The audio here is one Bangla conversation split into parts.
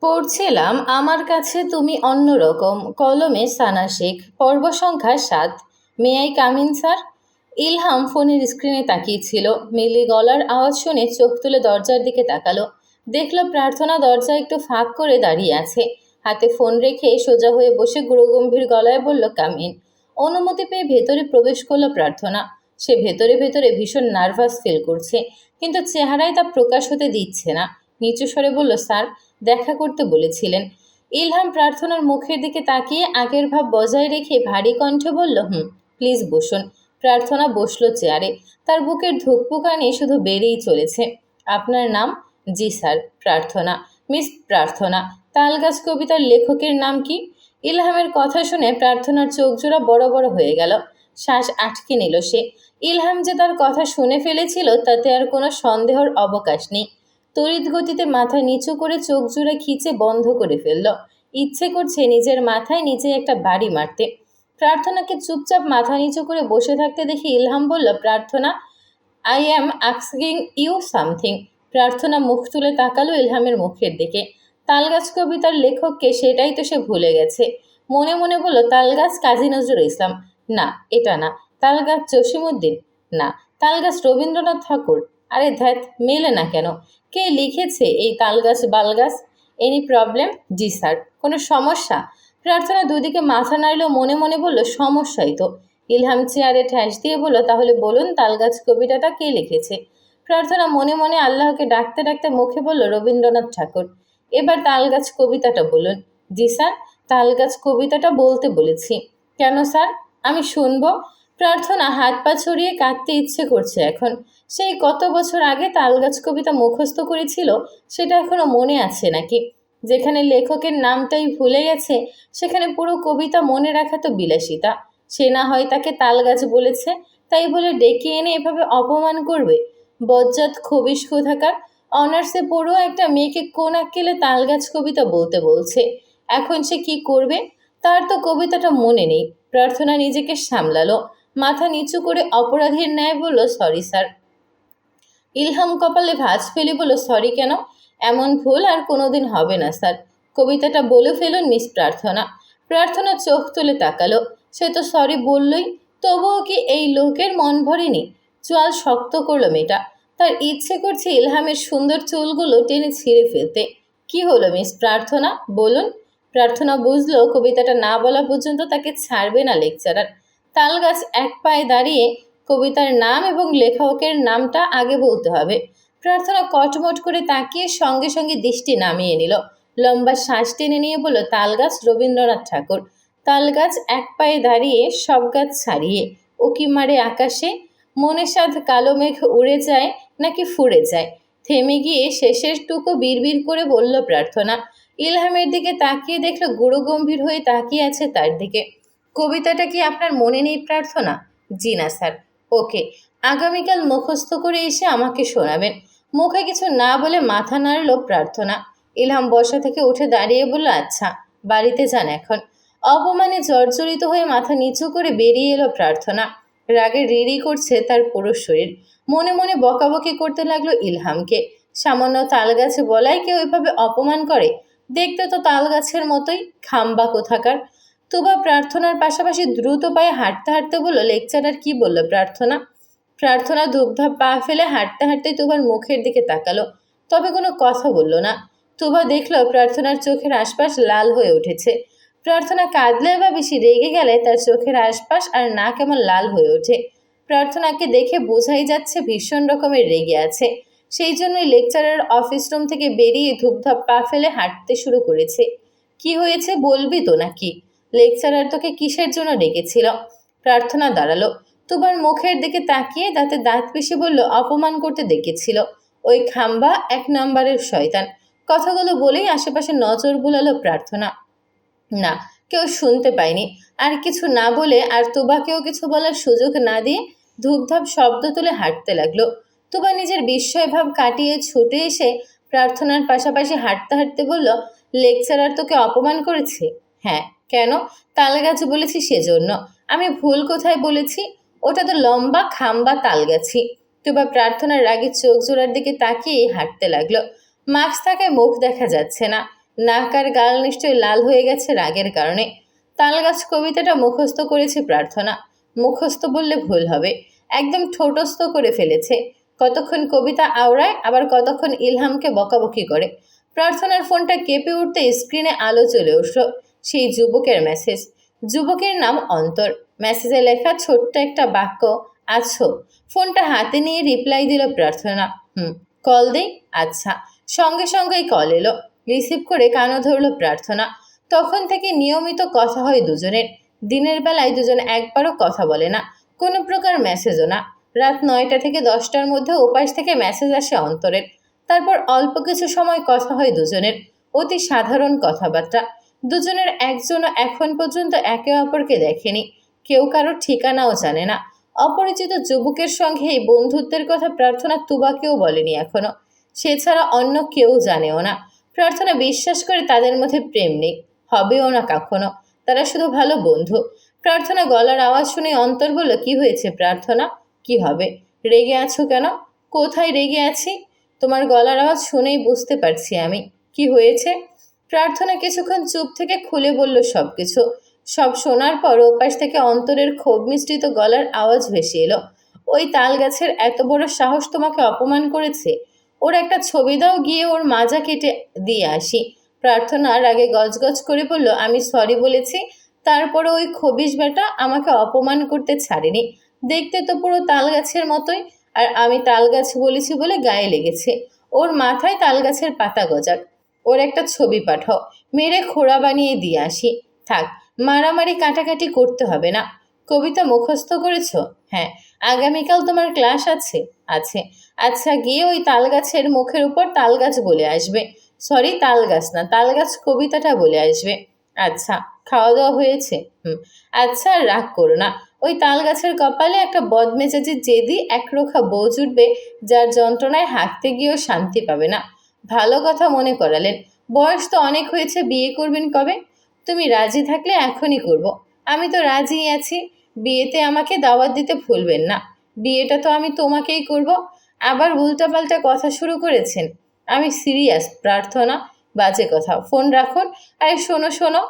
পড়ছিলাম আমার কাছে তুমি অন্যরকম, কলমে সানা শেখ, পর্ব সংখ্যা ৭। May I come in sir? Ilham ফোনের স্ক্রিনে তাকিয়েছিল। মিলি গলার আওয়াজ শুনে চোখ তুলে দরজার দিকে তাকালো। দেখল প্রার্থনা দরজা একটু ফাঁক করে দাঁড়িয়ে আছে। হাতে ফোন রেখে সোজা হয়ে বসে গুরুগম্ভীর গলায় বলল, কামিন। অনুমতি পেয়ে ভেতরে প্রবেশ করলো প্রার্থনা। সে ভেতরে ভেতরে ভীষণ নার্ভাস ফিল করছে, কিন্তু চেহারায় তা প্রকাশ হতে দিচ্ছে না। নিচু স্বরে বলল, স্যার দেখা করতে বলেছিলেন। ইলহাম প্রার্থনার মুখের দিকে তাকিয়ে আগের ভাব বজায় রেখে ভারী কণ্ঠে বলল, প্লিজ বসুন। প্রার্থনা বসলো চেয়ারে। তার বুকের ধুকপুকানি শুধু বেড়েই চলেছে। আপনার নাম? জি স্যার, প্রার্থনা। মিস প্রার্থনা। তালগাছ কবিতার লেখকের নাম কি? ইলহামের কথা শুনে প্রার্থনার চোখ জোড়া বড় বড় হয়ে গেল। শ্বাস আটকে নিল সে। ইলহাম যে তার কথা শুনে ফেলেছিল তাতে আর কোনো সন্দেহর অবকাশ নেই। তড়িৎ গতিতে মাথা নিচু করে চোখ জোড়া খিচে বন্ধ করে ফেলল। ইচ্ছে করছে নিজের মাথায় নিচে একটা বাড়ি মারতে। প্রার্থনাকে চুপচাপ মাথা নিচু করে বসে থাকতে দেখে ইলহাম বলল, Prarthana, I am asking you something. Prarthana মুখ তুলে তাকালো ইলহামের মুখের দিকে। তালগাছ কবিতার লেখককে সেটাই তো সে ভুলে গেছে। মনে মনে বলল, তালগাছ কাজী নজরুল ইসলাম? না, এটা না। তালগাছ জসিমউদ্দিন? না। তালগাছ রবীন্দ্রনাথ ঠাকুর? আরে ধ্যাত, মেলে না কেন? কে লিখেছে এই তালগাছ বালগাছ? Any problem? জি স্যার। কোনো সমস্যা? প্রার্থনা দুদিকে মাথা নাড়ল, মনে মনে বলল, সমস্যাই তো। ইলহাম চেয়ারে ঠ্যাস দিয়ে বলল, তাহলে বলুন তালগাছ কবিতাটা কে লিখেছে? প্রার্থনা মনে মনে আল্লাহকে ডাকতে ডাকতে মুখে বলল, রবীন্দ্রনাথ ঠাকুর। এবার তালগাছ কবিতাটা বলুন। জি স্যার, তালগাছ কবিতাটা বলতে বলেছি। কেন স্যার? আমি শুনবো। প্রার্থনা হাত পা ছড়িয়ে কাঁদতে ইচ্ছে করছে এখন। সেই কত বছর আগে তালগাছ কবিতা মুখস্থ করেছিল, সেটা এখনো মনে আছে নাকি? যেখানে লেখকের নামটাই ভুলে গেছে, সেখানে পুরো কবিতা মনে রাখা তো বিলাসিতা। সে না হয় তাকে তালগাছ বলেছে, তাই বলে ডেকে এনে এভাবে অপমান করবে? বজ্জাত খবিশ কোথাকার। অনার্সে পড়ুয়া একটা মেয়েকে কোন আক্কেলে তালগাছ কবিতা বলতে বলছে। এখন সে কি করবে? তার তো কবিতাটা মনে নেই। প্রার্থনা নিজেকে সামলালো। মাথা নিচু করে অপরাধীর ন্যায় বলল, সরি স্যার। ইলহাম কপালে ভাঁজ ফেলে বলল, সরি কেন? এমন ভুল আর কোনোদিন হবে না স্যার। কবিতাটা বলে ফেলুন মিস প্রার্থনা। প্রার্থনা চোখ তুলে তাকালো। সে তো সরি বললই, তবুও কি এই লোকের মন ভরেনি? চোয়াল শক্ত করলো মেয়েটা। তার ইচ্ছে করছে ইলহামের সুন্দর চুলগুলো টেনে ছিঁড়ে ফেলতে। কি হলো মিস প্রার্থনা, বলুন। প্রার্থনা বুঝলো কবিতাটা না বলা পর্যন্ত তাকে ছাড়বে না লেকচারার। তালগাছ এক পায়ে দাঁড়িয়ে কবিতার নাম এবং লেখকের নামটা আগে বলতে হবে। প্রার্থনা কটমট করে তাকিয়ে সঙ্গে সঙ্গে দৃষ্টি নামিয়ে নিল। লম্বা শ্বাস টেনে নিয়ে বলল, তালগাছ রবীন্দ্রনাথ ঠাকুর। তালগাছ এক পায়ে দাঁড়িয়ে সব গাছ ছাড়িয়ে উকি মারে আকাশে। মনে সাধ কালো মেঘ উড়ে যায় নাকি ফুঁড়ে যায়। থেমে গিয়ে শেষের টুকু বিড়বিড় করে বলল প্রার্থনা। ইলহামের দিকে তাকিয়ে দেখল গুরুগম্ভীর হয়ে তাকিয়ে আছে তার দিকে। কবিতাটা কি আপনার মনে নেই প্রার্থনা? জি না স্যার। ওকে, আগামীকাল মুখস্থ করে এসে আমাকে শোনাবেন। মুখে কিছু না বলে মাথা নাড়ল প্রার্থনা। ইলহাম বসা থেকে উঠে দাঁড়িয়ে বলল, আচ্ছা, বাড়িতে যান এখন। অপমানে জর্জরিত হয়ে মাথা নিচু করে বেরিয়ে এলো প্রার্থনা। রাগে রিরি করছে তার পুরো শরীর। মনে মনে বকাবকি করতে লাগলো ইলহামকে। সামান্য তালগাছে বলায় কেউ এভাবে অপমান করে? দেখতে তো তালগাছের মতোই, খাম্বা কোথাকার। তুবা প্রার্থনার পাশাপাশি দ্রুত পায়ে হাঁটতে হাঁটতে বলল, লেকচারার কি বলল প্রার্থনা? প্রার্থনা ধূপধাপ পা ফেলে হাঁটতে হাঁটতে তুবার মুখের দিকে তাকালো, তবে কোনো কথা বলল না। তুবা দেখল প্রার্থনার চোখের আশপাশ লাল হয়ে উঠেছে। প্রার্থনা কাঁদলে বা বেশি রেগে গেলে তার চোখের আশপাশ আর না কেমন লাল হয়ে ওঠে। প্রার্থনাকে দেখে বোঝাই যাচ্ছে ভীষণ রকমের রেগে আছে। সেই জন্যই লেকচারার অফিস রুম থেকে বেরিয়ে ধূপধাপ পা ফেলে হাঁটতে শুরু করেছে। কি হয়েছে বলবি তো নাকি? লেকচারার তোকে কিসের জন্য ডেকেছিল? প্রার্থনা দাঁড়ালো। তুবার মুখের দিকে তাকিয়ে দাঁতে দাঁত পিষে বলল, অপমান করতে ডেকেছিল। ওই খাম্বা এক নম্বরের শয়তান। কথাগুলো বলেই আশেপাশে নজর বুলালো প্রার্থনা। না, কেউ শুনতে পায়নি। আর কিছু না বলে আর তুবাকেও কিছু বলার সুযোগ না দিয়ে ধূপধাপ শব্দ তুলে হাঁটতে লাগলো। তুবা নিজের বিস্ময় ভাব কাটিয়ে ছুটে এসে প্রার্থনার পাশাপাশি হাঁটতে হাঁটতে বলল, লেকচারার তোকে অপমান করেছে? হ্যাঁ। কেন? তালগাছ বলেছি সেজন্য। আমি ভুল কোথায় বলেছি? ওটা তো লম্বা খাম্বা তালগাছি। তুবা প্রার্থনার রাগে চোখ জোড়ার দিকে তাকিয়ে হাঁটতে লাগলো। মাস্ক থাকায় মুখ দেখা যাচ্ছে না। নাক আর গাল নিশ্চয়ই লাল হয়ে গেছে রাগের কারণে। তালগাছ কবিতাটা মুখস্থ করেছে প্রার্থনা। মুখস্থ বললে ভুল হবে, একদম ঠোঁটস্থ করে ফেলেছে। কতক্ষণ কবিতা আওড়ায়, আবার কতক্ষণ ইলহামকে বকাবকি করে। প্রার্থনার ফোনটা কেঁপে উঠতে স্ক্রিনে আলো চলে উঠল। সেই যুবকের মেসেজ। যুবকের নাম অন্তর। মেসেজে লেখা ছোট্ট একটা বাক্য, আছো। ফোনটা হাতে নিয়ে রিপ্লাই দিল প্রার্থনা, কল দেই। আচ্ছা। সঙ্গে সঙ্গেই কল এলো। রিসিভ করে কানও ধরল প্রার্থনা। তখন থেকে নিয়মিত কথা হয় দুজনের। দিনের বেলায় দুজন একবারও কথা বলে না, কোনো প্রকার মেসেজও না। রাত 9টা থেকে 10টার মধ্যে ওপাশ থেকে মেসেজ আসে অন্তরের। তারপর অল্প কিছু সময় কথা হয় দুজনের, অতি সাধারণ কথাবার্তা। দুজনের একজনও এখন পর্যন্ত একে অপরকে দেখেনি, কেউ কারো ঠিকানাও জানে না। অপরিচিত যুবকের সঙ্গে এই বন্ধুত্বের কথা প্রার্থনা তুবাকেও বলেনি এখনো। সে ছাড়া অন্য কেউ জানেও না। প্রার্থনা বিশ্বাস করে তাদের মধ্যে প্রেম নেই, হবেও না কখনো। তারা শুধু ভালো বন্ধু। প্রার্থনা গলার আওয়াজ শুনে অন্তর বলল, কি হয়েছে প্রার্থনা? কি হবে? রেগে আছো কেন? কোথায় রেগে আছি? তোমার গলার আওয়াজ শুনেই বুঝতে পারছি আমি। কি হয়েছে? প্রার্থনা কিছুক্ষণ চুপ থেকে খুলে বলল সব কিছু। সব শোনার পর ওপাশ থেকে অন্তরের ক্ষোভ মিশ্রিত গলার আওয়াজ ভেসে এলো, ওই তাল গাছের এত বড় সাহস তোমাকে অপমান করেছে? ওর একটা ছবি দাও, গিয়ে ওর মাজা কেটে দিয়ে আসি। প্রার্থনার আগে গজগজ করে বলল, আমি সরি বলেছি, তারপরে ওই খবিশ বেটা আমাকে অপমান করতে ছাড়েনি। দেখতে তো পুরো তাল গাছের মতোই, আর আমি তাল গাছ বলেছি বলে গায়ে লেগেছে। ওর মাথায় তাল গাছের পাতা গজাক। ওর একটা ছবি পাঠাও, মেরে খোড়া বানিয়ে দিয়ে আসি। থাক, মারামারি কাটাকাটি করতে হবে না। কবিতা মুখস্থ করেছ? হ্যাঁ। আগামীকাল তোমার ক্লাস আছে? আছে। আচ্ছা, গিয়ে ওই তালগাছের মুখের উপর তালগাছ বলে আসবে। সরি, তালগাছ না, তালগাছ কবিতাটা বলে আসবে। আচ্ছা। খাওয়া দাওয়া হয়েছে? আচ্ছা, আর রাগ করো না। ওই তালগাছের কপালে একটা বদমেজাজি জেদি একরোখা বউ জুটবে, যার যন্ত্রণায় হাঁকতে গিয়েও শান্তি পাবে না। ভালো কথা মনে করালেন। বয়স তো অনেক হয়েছে, বিয়ে করবেন কবে? তুমি রাজি থাকলে এখনই করব। আমি তো রাজিই আছি। বিয়েতে আমাকে দাওয়াত দিতে ভুলবেন না। বিয়েটা তো আমি তোমাকেই করব। আবার উল্টাপাল্টা কথা শুরু করেছেন। আমি সিরিয়াস প্রার্থনা। বাজে কথা, ফোন রাখুন। আরে শোনো শোনো।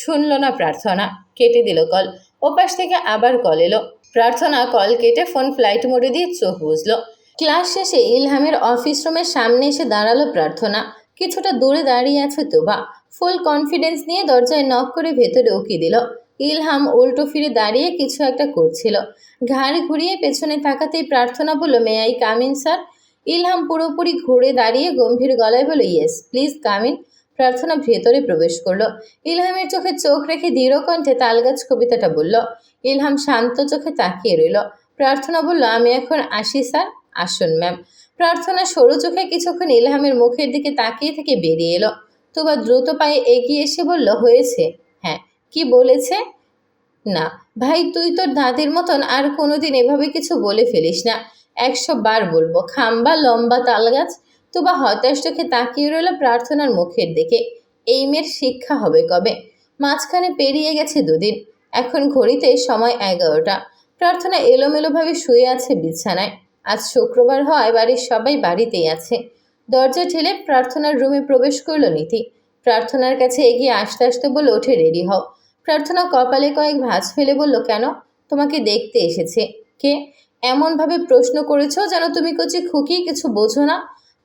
শুনল না প্রার্থনা, কেটে দিল কল। ওপাশ থেকে আবার কল এলো। প্রার্থনা কল কেটে ফোন ফ্লাইট মোডে দিয়ে চোখ বুঝল। ক্লাস শেষে ইলহামের অফিস রুমের সামনে এসে দাঁড়ালো প্রার্থনা। কিছুটা দূরে দাঁড়িয়ে আছে তোবা। ফুল কনফিডেন্স নিয়ে দরজায় নক করে ভেতরে উকি দিল। ইলহাম উল্টো ফিরে দাঁড়িয়ে কিছু একটা করছিল। ঘাড় ঘুরিয়ে পেছনে তাকাতেই প্রার্থনা বলল, may I come in sir? Ilham পুরোপুরি ঘুরে দাঁড়িয়ে গম্ভীর গলায় বলল, ইয়েস প্লিজ কাম ইন। প্রার্থনা ভেতরে প্রবেশ করলো। ইলহামের চোখে চোখ রেখে দৃঢ় কণ্ঠে তালগাছ কবিতাটা বলল। ইলহাম শান্ত চোখে তাকিয়ে রইল। প্রার্থনা বলল, আমি এখন আসি স্যার। আসুন ম্যাম। প্রার্থনা সরু চোখে কিছুক্ষণ ইলহামের মুখের দিকে তাকিয়ে থেকে বেরিয়ে এলো। তোবা দ্রুত পায়ে এগিয়ে এসে বলল, হয়েছে? হ্যাঁ। কি বলেছে? না। ভাই, তুই তোর দাদির মতন আর কোনোদিন এভাবে কিছু বলে ফেলিস না। 100 বার বলবো, খাম্বা লম্বা তালগাছ। তোবা হতাশ চোখে তাকিয়ে রইল প্রার্থনার মুখের দিকে। এই মেয়ের শিক্ষা হবে কবে? মাঝখানে পেরিয়ে গেছে 2 দিন। এখন ঘড়িতে সময় 11টা। প্রার্থনা এলোমেলোভাবে শুয়ে আছে বিছানায়। আজ শুক্রবার হওয়ায় বাড়ির সবাই বাড়িতেই আছে। দরজা ঠেলে প্রার্থনার রুমে প্রবেশ করল নীতি। প্রার্থনার কাছে এগিয়ে আসতে আসতে বলে, ওঠে রেডি হও। প্রার্থনা কপালে কয়েক ভাঁজ ফেলে বলল, কেন? তোমাকে দেখতে এসেছে। কে? এমনভাবে প্রশ্ন করেছ যেন তুমি কচি খুকি, কিছু বোঝো না।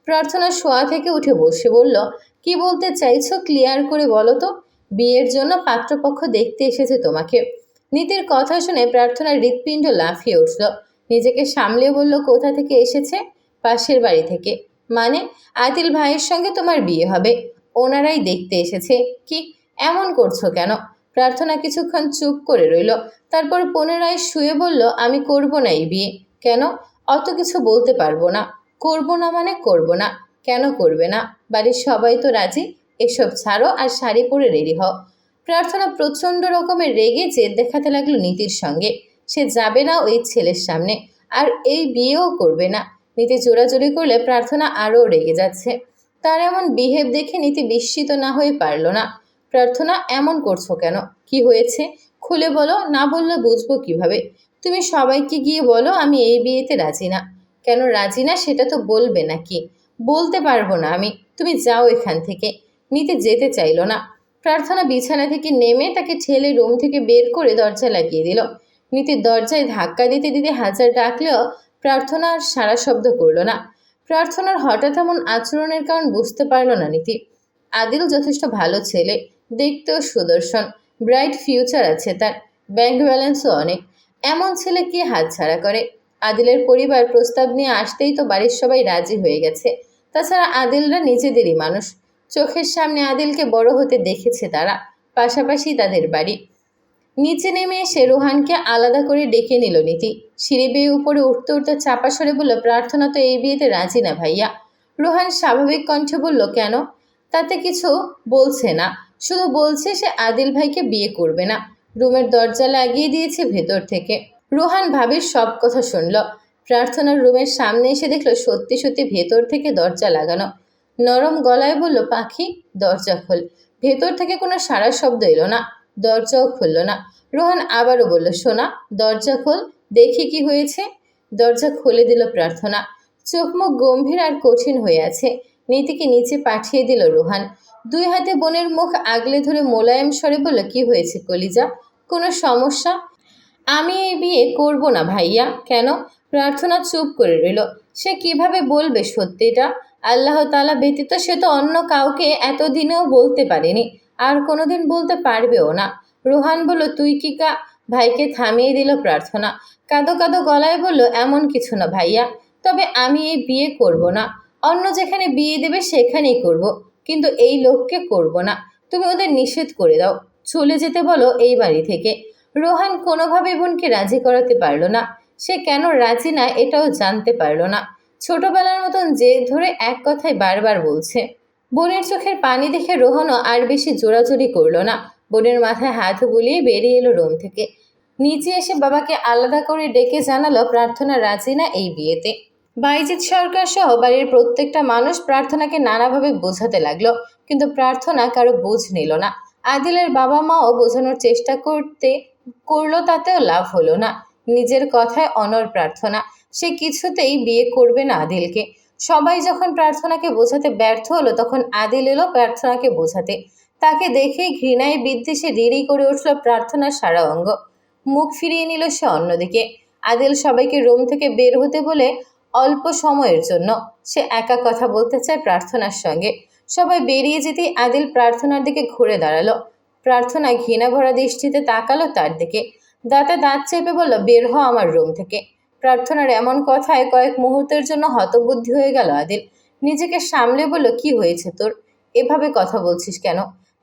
প্রার্থনা শোয়া থেকে উঠে বসে বলল, কি বলতে চাইছো ক্লিয়ার করে বলো তো। বিয়ের জন্য পাত্রপক্ষ দেখতে এসেছে তোমাকে। নীতির কথা শুনে প্রার্থনার হৃৎপিণ্ড লাফিয়ে উঠল। নিজেকে সামলে বলল, কোথা থেকে এসেছে? পাশের বাড়ি থেকে। মানে? আতিল ভাইয়ের সঙ্গে তোমার বিয়ে হবে, ওনারাই দেখতে এসেছে। কি এমন করছো কেন? প্রার্থনা কিছুক্ষণ চুপ করে রইল। তারপর পুনরায় শুয়ে বলল, আমি করব না এই বিয়ে। কেন? অত কিছু বলতে পারবো না। করব না মানে করব না। কেন করবে না? বাড়ির সবাই তো রাজি। এসব ছাড়ো আর শাড়ি পরে রেডি হও। প্রার্থনা প্রচণ্ড রকমের রেগে জেদ দেখাতে লাগলো নীতির সঙ্গে। সে যাবে না ওই ছেলের সামনে, আর এই বিয়েও করবে না। নীতি জোরাজোরি করলে প্রার্থনা আরও রেগে যাচ্ছে। তার এমন বিহেভ দেখে নীতি বিস্মিত না হয়ে পারল না। প্রার্থনা, এমন করছো কেন? কি হয়েছে? খুলে বলো, না বললে বুঝবো কিভাবে? তুমি সবাইকে গিয়ে বলো আমি এই বিয়েতে রাজি না। কেন রাজি না সেটা তো বলবে নাকি? বলতে পারবো না আমি। তুমি যাও এখান থেকে। নিতে যেতে চাইল না। প্রার্থনা বিছানা থেকে নেমে তাকে ঠেলে রুম থেকে বের করে দরজা লাগিয়ে দিল। নীতির দরজায় ধাক্কা দিতে দিতে হাজার ডাকলেও প্রার্থনা আর সারা শব্দ করল না। প্রার্থনার হঠাৎ এমন আচরণের কারণ বুঝতে পারল না নীতি। আদিল যথেষ্ট ভালো ছেলে, দেখতেও সুদর্শন, ব্রাইট ফিউচার আছে তার, ব্যাংক ব্যালেন্সও অনেক। এমন ছেলে কে হাতছাড়া করে? আদিলের পরিবার প্রস্তাব নিয়ে আসতেই তো বাড়ির সবাই রাজি হয়ে গেছে। তাছাড়া আদিলরা নিজেদেরই মানুষ, চোখের সামনে আদিলকে বড় হতে দেখেছে তারা, পাশাপাশি তাদের বাড়ি। নিচে নেমে এসে রোহানকে আলাদা করে ডেকে নিল নীতি। সিঁড়ি বেয়ে উপরে উঠতে উঠতে চাপা সরে বলল, প্রার্থনা তো এই বিয়েতে রাজি না ভাইয়া। রোহান স্বাভাবিক কণ্ঠে বলল, কেন? তাতে কিছু বলছে না, শুধু বলছে সে আদিল ভাইকে বিয়ে করবে না। রুমের দরজা লাগিয়ে দিয়েছে ভেতর থেকে। রোহান ভাবির সব কথা শুনল। প্রার্থনার রুমের সামনে এসে দেখল সত্যি সত্যি ভেতর থেকে দরজা লাগানো। নরম গলায় বলল, পাখি দরজা খোল। ভেতর থেকে কোনো সাড়া শব্দ এলো না, দরজাও খুলল না। রোহান আবারও বলল, সোনা দরজা খোল, দেখি কি হয়েছে। দরজা খুলে দিল প্রার্থনা। চোখ মুখ গম্ভীর আর কঠিন হয়ে আছে। নীতিকে নিচে পাঠিয়ে দিল রোহান। দুই হাতে বোনের মুখ আগলে ধরে মোলায়েম স্বরে বলল, কি হয়েছে কলিজা? কোনো সমস্যা? আমি এই বিয়ে করব না ভাইয়া। কেন? প্রার্থনা চুপ করে রইল। সে কিভাবে বলবে সত্যিটা? আল্লাহ তাআলা ব্যতীত সে তো অন্য কাউকে এতদিনেও বলতে পারেনি, আর কোনোদিন বলতে পারবেও না। রোহান বলল, তুই কি ভাইকে থামিয়ে দিল প্রার্থনা। কাঁদো কাঁদো গলায় বলল, এমন কিছু না ভাইয়া, তবে আমি এই বিয়ে করব না। অন্য যেখানে বিয়ে দেবে সেখানেই করব, কিন্তু এই লোককে করব না। তুমি ওদের নিষেধ করে দাও, চলে যেতে বলো এই বাড়ি থেকে। রোহান কোনোভাবে বোনকে রাজি করাতে পারল না। সে কেন রাজি না এটাও জানতে পারল না। ছোটবেলার মতন জেদ ধরে এক কথায় বারবার বলছে। বোনের চোখের পানি দেখে রোহনও আর বেশি জোরাজুরি করল না। বোনের মাথায় হাত বুলিয়ে বেরিয়ে এলো রুম থেকে। নিচে এসে বাবাকে আলাদা করে ডেকে জানালো প্রার্থনা রাজি না এই বিয়েতে। বাইজিৎ সরকার সহ বাড়ির প্রত্যেকটা মানুষ প্রার্থনাকে নানাভাবে বোঝাতে লাগলো, কিন্তু প্রার্থনা কারো বোঝ নিল না। আদিলের বাবা মাও বোঝানোর চেষ্টা করলো, তাতেও লাভ হলো না। নিজের কথায় অনড় প্রার্থনা। সে কিছুতেই বিয়ে করবে না আদিলকে। সবাই যখন প্রার্থনাকে বোঝাতে ব্যর্থ হলো, তখন আদিল এলো প্রার্থনাকে বোঝাতে। তাকে দেখেই ঘৃণায় বিদ্বেষে রিরি করে উঠল প্রার্থনার সারা অঙ্গ। মুখ ফিরিয়ে নিল সে অন্যদিকে। আদিল সবাইকে রুম থেকে বের হতে বলে অল্প সময়ের জন্য সে একা কথা বলতে চায় প্রার্থনার সঙ্গে। সবাই বেরিয়ে যেতেই আদিল প্রার্থনার দিকে ঘুরে দাঁড়ালো। প্রার্থনা ঘৃণা ভরা দৃষ্টিতে তাকালো তার দিকে। দাঁতে দাঁত চেপে বলল, বের হ আমার রুম থেকে। প্রার্থনার এমন কথায় কয়েক মুহূর্তের জন্য হতবুদ্ধি হয়ে গেল আদিল। নিজেকে সামলে বলল, কি হয়েছে তোর? এভাবে কথা বলছিস কেন?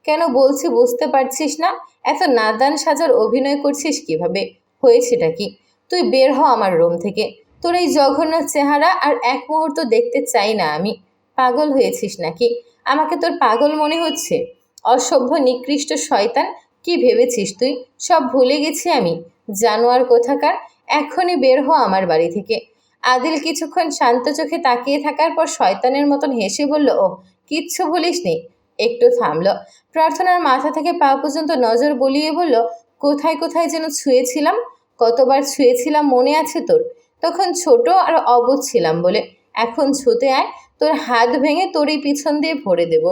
কেন বলছি বুঝতে পারছিস না? এত নাদান সাজার অভিনয় করছিস কিভাবে? হয়েছেটা কি? তুই বের হ আমার রুম থেকে। তোর এই জঘন্য চেহারা আর এক মুহূর্ত দেখতে চাই না আমি। পাগল হয়েছিস নাকি? আমাকে তোর পাগল মনে হচ্ছে? অসভ্য নিকৃষ্ট শয়তান, কি ভেবেছিস তুই? সব ভুলে গেছি আমি, জানোয়ার কোথাকার। এখনই বের হ আমার বাড়ি থেকে। আদিল কিছুক্ষণ শান্ত চোখে তাকিয়ে থাকার পর শয়তানের মতন হেসে বলল, ও কিচ্ছু ভুলিসনি? একটু থামল। প্রার্থনার মাথা থেকে পা পর্যন্ত নজর বলিয়ে বলল, কোথায় কোথায় যেন ছুঁয়েছিলাম? কতবার ছুঁয়েছিলাম মনে আছে তোর? তখন ছোট আর অবুঝ ছিলাম বলে। এখন ছুতে আয়, তোর হাত ভেঙে তোরই পিছন দিয়ে ভরে দেব।